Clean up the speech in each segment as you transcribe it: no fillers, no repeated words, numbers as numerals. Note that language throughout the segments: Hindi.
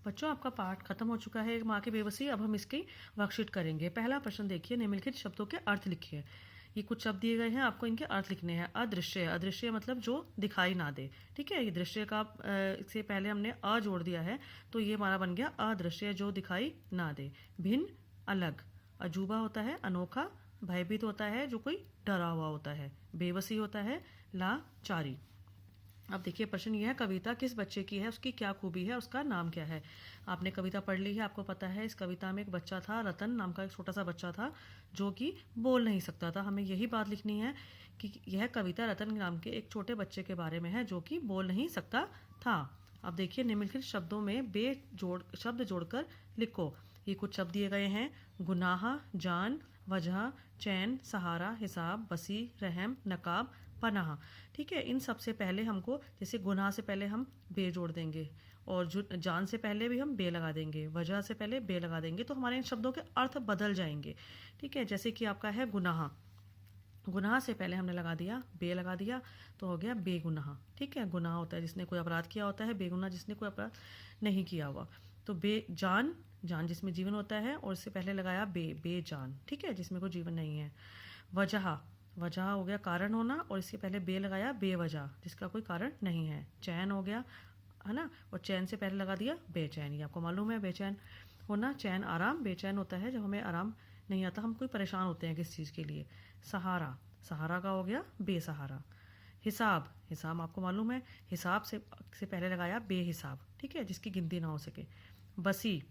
बच्चों, आपका पाठ खत्म हो चुका है माँ की बेबसी। अब हम इसकी वर्कशीट करेंगे। पहला प्रश्न देखिए, निम्नलिखित शब्दों के अर्थ लिखिए। ये कुछ शब्द दिए गए हैं, आपको इनके अर्थ लिखने हैं। अदृश्य, अदृश्य मतलब जो दिखाई ना दे। ठीक है, ये दृश्य का इससे पहले हमने अ जोड़ दिया है, तो ये हमारा बन गया अदृश्य, जो दिखाई ना दे। भिन्न, अलग। अजूबा होता है अनोखा। भयभीत होता है जो कोई डरा हुआ होता है। बेबसी होता है लाचारी। अब देखिए प्रश्न ये है, कविता किस बच्चे की है, उसकी क्या खूबी है, उसका नाम क्या है। आपने कविता पढ़ ली है, आपको पता है इस कविता में एक बच्चा था, रतन नाम का एक छोटा सा बच्चा था जो कि बोल नहीं सकता था। हमें यही बात लिखनी है कि यह कविता रतन नाम के एक छोटे बच्चे के बारे में है जो कि बोल नहीं सकता था। अब देखिए, निम्नलिखित शब्दों में शब्द जोड़कर लिखो। ये कुछ शब्द दिए गए हैं, गुनाह, जान, वजह, चैन, सहारा, हिसाब, बसी, रहम, नकाब, पनाह। ठीक है, इन सब से पहले हमको, जैसे गुनाह से पहले हम बे जोड़ देंगे, और जान से पहले भी हम बे लगा देंगे, वजह से पहले बे लगा देंगे, तो हमारे इन शब्दों के अर्थ बदल जाएंगे। ठीक है, जैसे कि आपका है गुनाह, गुनाह से पहले हमने लगा दिया बे लगा दिया, तो हो गया बेगुनाह। ठीक है, गुनाह होता है जिसने कोई अपराध किया होता है, बेगुनाह जिसने कोई अपराध नहीं किया हुआ। तो जान, जान जिसमें जीवन होता है, और इससे पहले लगाया बेजान। ठीक है, जिसमें कोई जीवन नहीं है। वजह, वजह हो गया कारण होना, और इसके पहले बे लगाया बेवजह, जिसका कोई कारण नहीं है। चैन हो गया, है ना, और चैन से पहले लगा दिया बेचैन। ये आपको मालूम है बेचैन होना। चैन आराम, बेचैन होता है जब हमें आराम नहीं आता, हम कोई परेशान होते हैं किस चीज़ के लिए। सहारा, सहारा का हो गया बेसहारा। हिसाब, हिसाब आपको मालूम है, हिसाब से पहले लगाया बेहिसाब। ठीक है, जिसकी गिनती ना हो सके। बसी,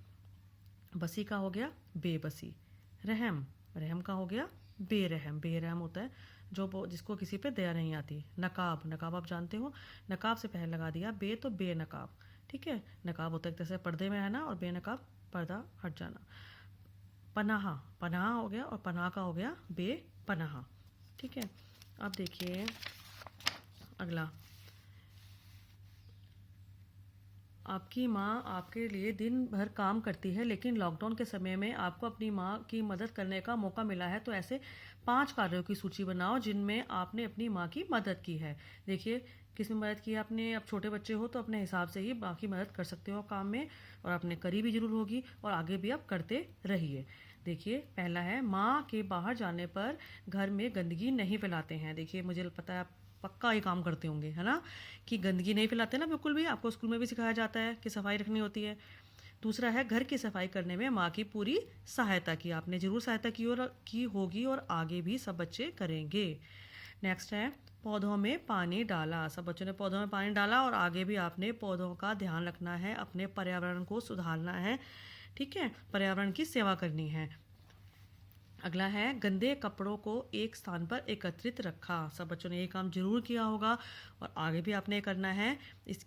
बसी का हो गया बेबसी। रहम, रहम का हो गया बेरहम, बेरहम होता है जो जिसको किसी पे दया नहीं आती। नकाब, नकाब आप जानते हो, नकाब से पहले लगा दिया बे, तो बेनकाब। ठीक है, नकाब होता है एक तरह से पर्दे में रहना, और बेनकाब पर्दा हट जाना। पनाह, पनाह हो गया, और पनाह का हो गया बेपनाह। ठीक है, अब देखिए अगला, आपकी माँ आपके लिए दिन भर काम करती है, लेकिन लॉकडाउन के समय में आपको अपनी माँ की मदद करने का मौका मिला है, तो ऐसे 5 कार्यों की सूची बनाओ जिनमें आपने अपनी माँ की मदद की है। देखिए, किसमें मदद की है आपने। अब छोटे बच्चे हो तो अपने हिसाब से ही बाकी मदद कर सकते हो काम में, और आपने करी भी जरूर होगी, और आगे भी आप करते रहिए। देखिए, पहला है, माँ के बाहर जाने पर घर में गंदगी नहीं फैलाते हैं। देखिए, मुझे पता है आप पक्का ये काम करते होंगे, है ना, कि गंदगी नहीं फैलाते ना, बिल्कुल भी। आपको स्कूल में भी सिखाया जाता है कि सफाई रखनी होती है। दूसरा है, घर की सफाई करने में माँ की पूरी सहायता की। आपने जरूर सहायता की होगी, और आगे भी सब बच्चे करेंगे। नेक्स्ट है, पौधों में पानी डाला। सब बच्चों ने पौधों में पानी डाला, और आगे भी आपने पौधों का ध्यान रखना है, अपने पर्यावरण को सुधारना है। ठीक है, पर्यावरण की सेवा करनी है। अगला है, गंदे कपड़ों को एक स्थान पर एकत्रित रखा। सब बच्चों ने ये काम जरूर किया होगा, और आगे भी आपने करना है।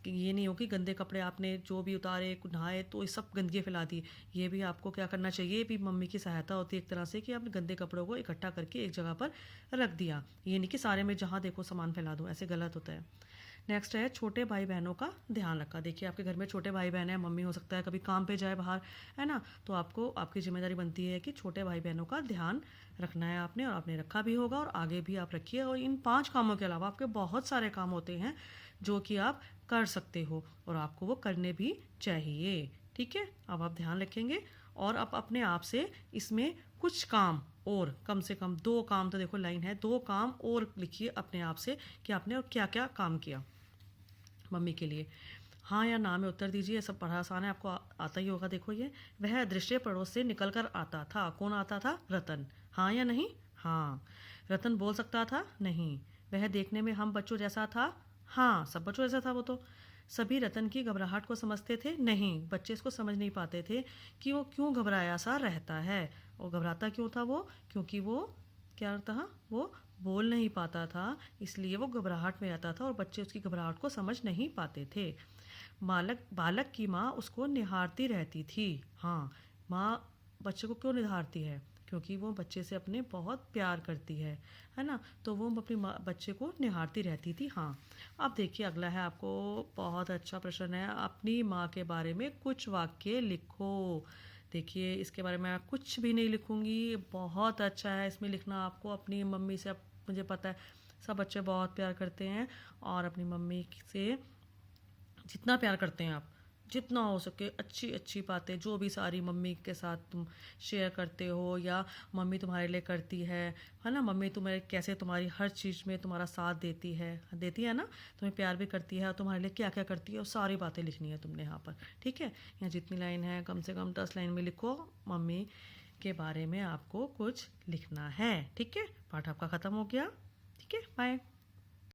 ये नहीं हो कि गंदे कपड़े आपने जो भी उतारे नहाए तो ये सब गंदगी फैला दी। ये भी आपको क्या करना चाहिए, भी मम्मी की सहायता होती है एक तरह से, कि आपने गंदे कपड़ों को इकट्ठा करके एक जगह पर रख दिया। ये नहीं कि सारे में जहाँ देखो सामान फैला दो, ऐसे गलत होता है। नेक्स्ट है, छोटे भाई बहनों का ध्यान रखा। देखिए, आपके घर में छोटे भाई बहन है, मम्मी हो सकता है कभी काम पे जाए बाहर, है ना, तो आपको आपकी जिम्मेदारी बनती है कि छोटे भाई बहनों का ध्यान रखना है आपने, और आपने रखा भी होगा, और आगे भी आप रखिए। और इन 5 कामों के अलावा आपके बहुत सारे काम होते हैं जो कि आप कर सकते हो, और आपको वो करने भी चाहिए। ठीक है, अब आप ध्यान रखेंगे, और आप अपने आप से इसमें कुछ काम और, कम से कम 2 काम, तो देखो लाइन है, 2 काम और लिखिए अपने आप से कि आपने और क्या क्या काम किया मम्मी के लिए। हाँ या ना में उत्तर दीजिए, सब बड़ा आसान है, आपको आता ही होगा। देखो, ये, वह अदृश्य पड़ोस से निकल कर आता था। कौन आता था? रतन। हाँ या नहीं? हाँ। रतन बोल सकता था? नहीं। वह देखने में हम बच्चों जैसा था? हाँ, सब बच्चों जैसा था वो तो। सभी रतन की घबराहट को समझते थे? नहीं, बच्चे इसको समझ नहीं पाते थे कि वो क्यों घबराया सा रहता है। और घबराता क्यों था वो? क्योंकि वो क्या था, वो बोल नहीं पाता था, इसलिए वो घबराहट में रहता था, और बच्चे उसकी घबराहट को समझ नहीं पाते थे। बालक बालक की माँ उसको निहारती रहती थी। हाँ, माँ बच्चे को क्यों निहारती है? क्योंकि वो बच्चे से अपने बहुत प्यार करती है ना, तो वो अपनी बच्चे को निहारती रहती थी। हाँ, अब देखिए अगला है, आपको बहुत अच्छा प्रश्न है, अपनी माँ के बारे में कुछ वाक्य लिखो। देखिए, इसके बारे में मैं कुछ भी नहीं लिखूंगी, बहुत अच्छा है इसमें लिखना आपको अपनी मम्मी से। मुझे पता है सब बच्चे बहुत प्यार करते हैं, और अपनी मम्मी से जितना प्यार करते हैं आप, जितना हो सके अच्छी अच्छी बातें, जो भी सारी मम्मी के साथ तुम शेयर करते हो या मम्मी तुम्हारे लिए करती है ना, मम्मी तुम्हें कैसे तुम्हारी हर चीज़ में तुम्हारा साथ देती है ना, तुम्हें प्यार भी करती है और तुम्हारे लिए क्या क्या करती है, वो सारी बातें लिखनी है तुमने यहाँ पर। ठीक है, यहाँ जितनी लाइन है कम से कम 10 लाइन में लिखो, मम्मी के बारे में आपको कुछ लिखना है। ठीक है, पाठ आपका ख़त्म हो गया। ठीक है, बाय।